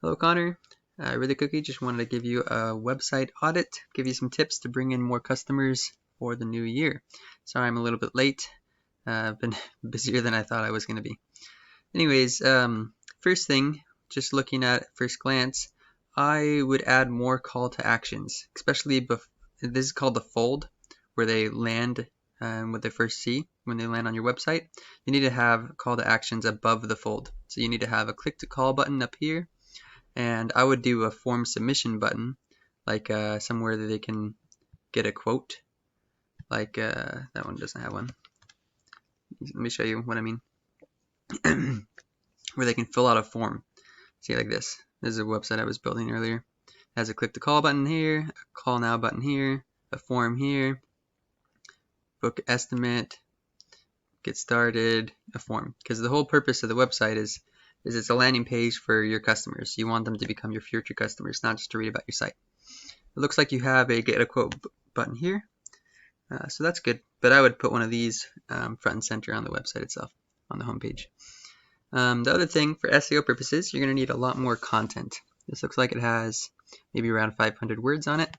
Hello, Connor. Really quickly, just wanted to give you a website audit, give you some tips to bring in more customers for the new year. Sorry I'm a little bit late. I've been busier than I thought I was going to be. Anyways, first thing, just looking at first glance, I would add more call to actions, especially this is called the fold, where they land what they first see when they land on your website. You need to have call to actions above the fold. So you need to have a click to call button up here, and I would do a form submission button, like somewhere that they can get a quote, like that one doesn't have one. Let me show you what I mean. Where they can fill out a form. See, like this. This is a website I was building earlier. It has a click to call button here, a call now button here, a form here, book estimate, get started, a form. Because the whole purpose of the website is it's a landing page for your customers. You want them to become your future customers, not just to read about your site. It looks like you have a get a quote button here, so that's good. But I would put one of these front and center on the website itself, on the home page. The other thing, for SEO purposes, you're going to need a lot more content. This looks like it has maybe around 500 words on it,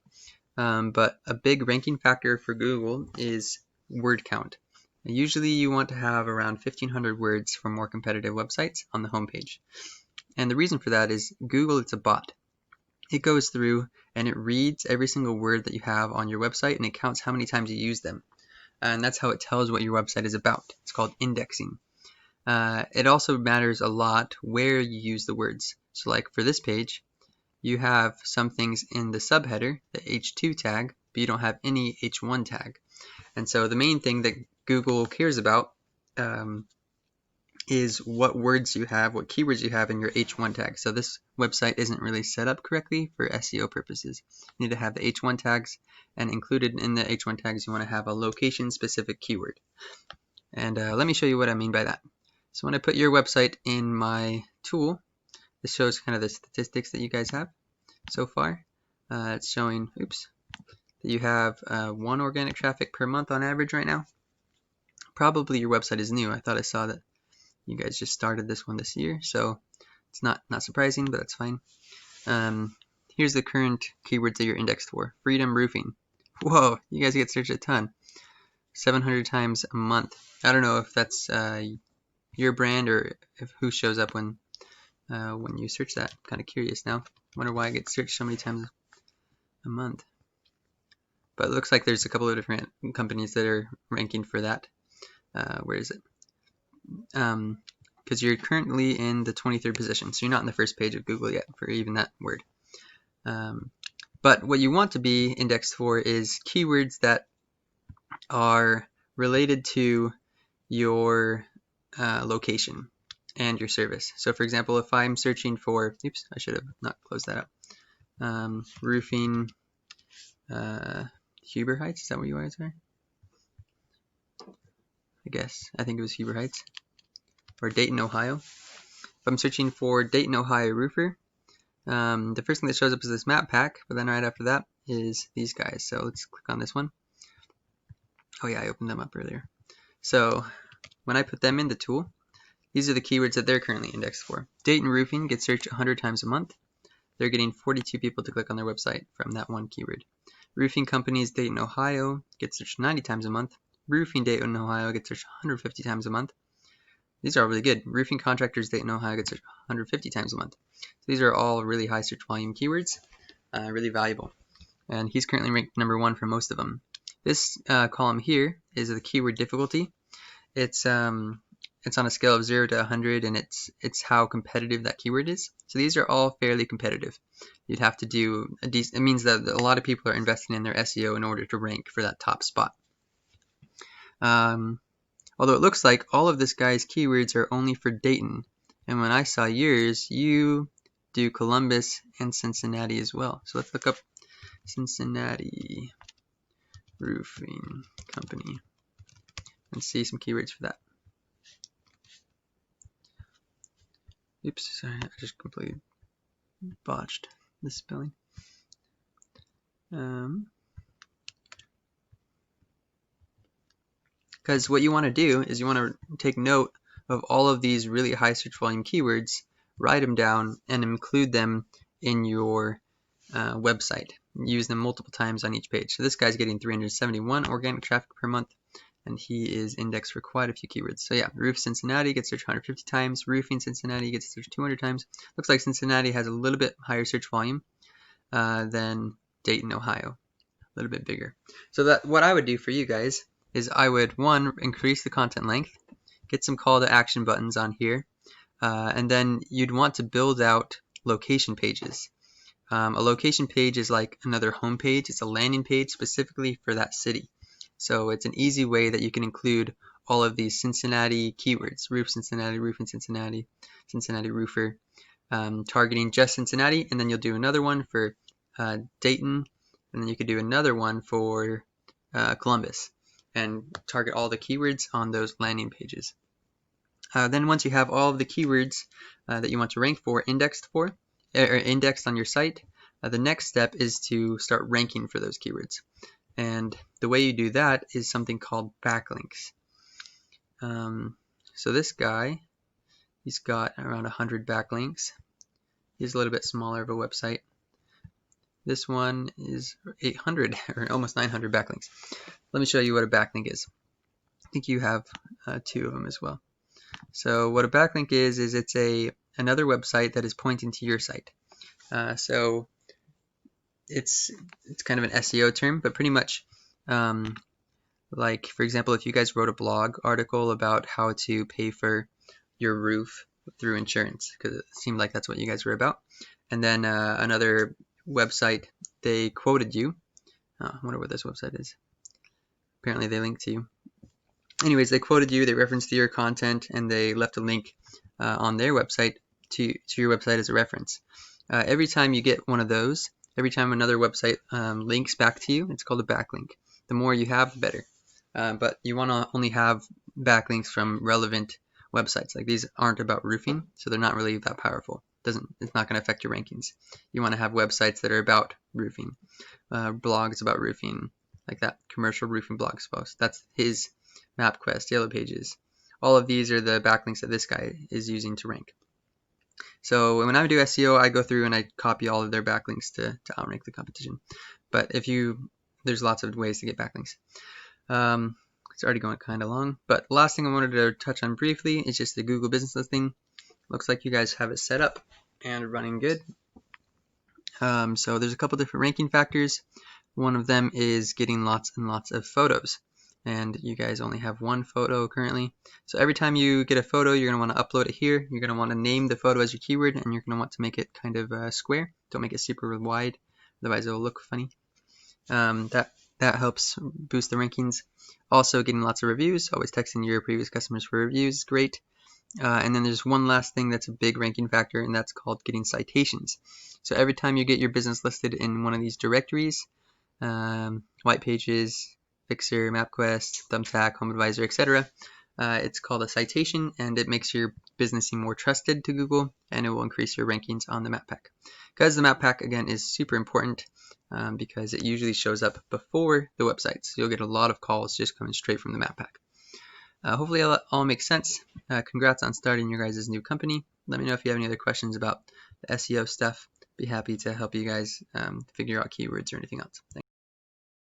but a big ranking factor for Google is word count. Usually you want to have around 1,500 words for more competitive websites on the homepage. And the reason for that is Google, it's a bot. It goes through and it reads every single word that you have on your website, and it counts how many times you use them. And that's how it tells what your website is about. It's called indexing. It also matters a lot where you use the words. So like for this page, you have some things in the subheader, the H2 tag, but you don't have any H1 tag. And so the main thing that Google cares about is what words you have, what keywords you have in your H1 tag. So this website isn't really set up correctly for SEO purposes. You need to have the H1 tags, and included in the H1 tags, you want to have a location specific keyword. And let me show you what I mean by that. So when I put your website in my tool, this shows kind of the statistics that you guys have so far. It's showing, that you have 1 organic traffic per month on average right now. Probably your website is new. I thought I saw that you guys just started this one this year, so it's not surprising, but that's fine. Here's the current keywords that you're indexed for. Freedom roofing. Whoa, you guys get searched a ton. 700 times a month. I don't know if that's your brand or if who shows up when you search that. I'm kind of curious now. Wonder why I get searched so many times a month. But it looks like there's a couple of different companies that are ranking for that. Where is it? Because you're currently in the 23rd position, so you're not in the first page of Google yet for even that word. But what you want to be indexed for is keywords that are related to your location and your service. So for example, if I'm searching for, I should have not closed that up. Roofing, Huber Heights, is that where you guys are? I think it was Huber Heights, or Dayton, Ohio. If I'm searching for Dayton, Ohio roofer, the first thing that shows up is this map pack, but then right after that is these guys. So let's click on this one. Oh yeah, I opened them up earlier. So when I put them in the tool, these are the keywords that they're currently indexed for. Dayton roofing gets searched 100 times a month. They're getting 42 people to click on their website from that one keyword. Roofing companies Dayton, Ohio gets searched 90 times a month. Roofing Dayton, Ohio gets searched 150 times a month. These are really good. Roofing contractors Dayton, Ohio gets searched 150 times a month. So these are all really high search volume keywords, really valuable. And he's currently ranked number 1 for most of them. This column here is the keyword difficulty. It's on a scale of 0 to 100, and it's how competitive that keyword is. So these are all fairly competitive. You'd have to do it means that a lot of people are investing in their SEO in order to rank for that top spot. Although it looks like all of this guy's keywords are only for Dayton, and when I saw yours, you do Columbus and Cincinnati as well. So let's look up Cincinnati Roofing Company and see some keywords for that. Sorry, I just completely botched the spelling. Because what you want to do is you want to take note of all of these really high search volume keywords write them down, and include them in your website. Use them multiple times on each page. So this guy's getting 371 organic traffic per month, and he is indexed for quite a few keywords. So yeah, roof Cincinnati gets searched 150 times. Roofing Cincinnati gets searched 200 times. Looks like Cincinnati has a little bit higher search volume than Dayton, Ohio. A little bit bigger. So that what I would do for you guys is I would, one, increase the content length, get some call to action buttons on here, and then you'd want to build out location pages. A location page is like another home page. It's a landing page specifically for that city. So it's an easy way that you can include all of these Cincinnati keywords: roof Cincinnati, roofing Cincinnati, Cincinnati roofer, targeting just Cincinnati, and then you'll do another one for Dayton, and then you could do another one for Columbus, and target all the keywords on those landing pages. Then once you have all of the keywords that you want to rank for indexed on your site, the next step is to start ranking for those keywords. And the way you do that is something called backlinks. So this guy, he's got around 100 backlinks. He's a little bit smaller of a website. This one is 800 or almost 900 backlinks. Let me show you what a backlink is. I think you have two of them as well. So what a backlink is it's another website that is pointing to your site. So it's kind of an SEO term, but pretty much like, for example, if you guys wrote a blog article about how to pay for your roof through insurance, because it seemed like that's what you guys were about, and then another website, they quoted you. I wonder what this website is. Apparently they linked to you. Anyways, they quoted you, they referenced your content, and they left a link on their website to your website as a reference. Every time you get one of those, every time another website links back to you, it's called a backlink. The more you have, the better. But you want to only have backlinks from relevant websites. Like, these aren't about roofing, so they're not really that powerful. It's not going to affect your rankings. You want to have websites that are about roofing, blogs about roofing, like that commercial roofing blog post. That's his MapQuest, Yellow Pages. All of these are the backlinks that this guy is using to rank. So when I do SEO, I go through and I copy all of their backlinks to outrank the competition. But there's lots of ways to get backlinks. It's already going kind of long, but the last thing I wanted to touch on briefly is just the Google Business Listing. Looks like you guys have it set up and running good. So there's a couple different ranking factors. One of them is getting lots and lots of photos, and you guys only have one photo currently. So every time you get a photo, you're going to want to upload it here. You're going to want to name the photo as your keyword, and you're going to want to make it kind of square. Don't make it super wide, otherwise it will look funny. That helps boost the rankings. Also, getting lots of reviews, always texting your previous customers for reviews is great. And then there's one last thing that's a big ranking factor, and that's called getting citations. So every time you get your business listed in one of these directories, White Pages, Fixer, MapQuest, Thumbtack, HomeAdvisor, etc., it's called a citation, and it makes your business seem more trusted to Google, and it will increase your rankings on the map pack. Because the map pack, again, is super important because it usually shows up before the website. So you'll get a lot of calls just coming straight from the map pack. Hopefully it all makes sense. Congrats on starting your guys' new company. Let me know if you have any other questions about the SEO stuff. Be happy to help you guys figure out keywords or anything else. Thanks.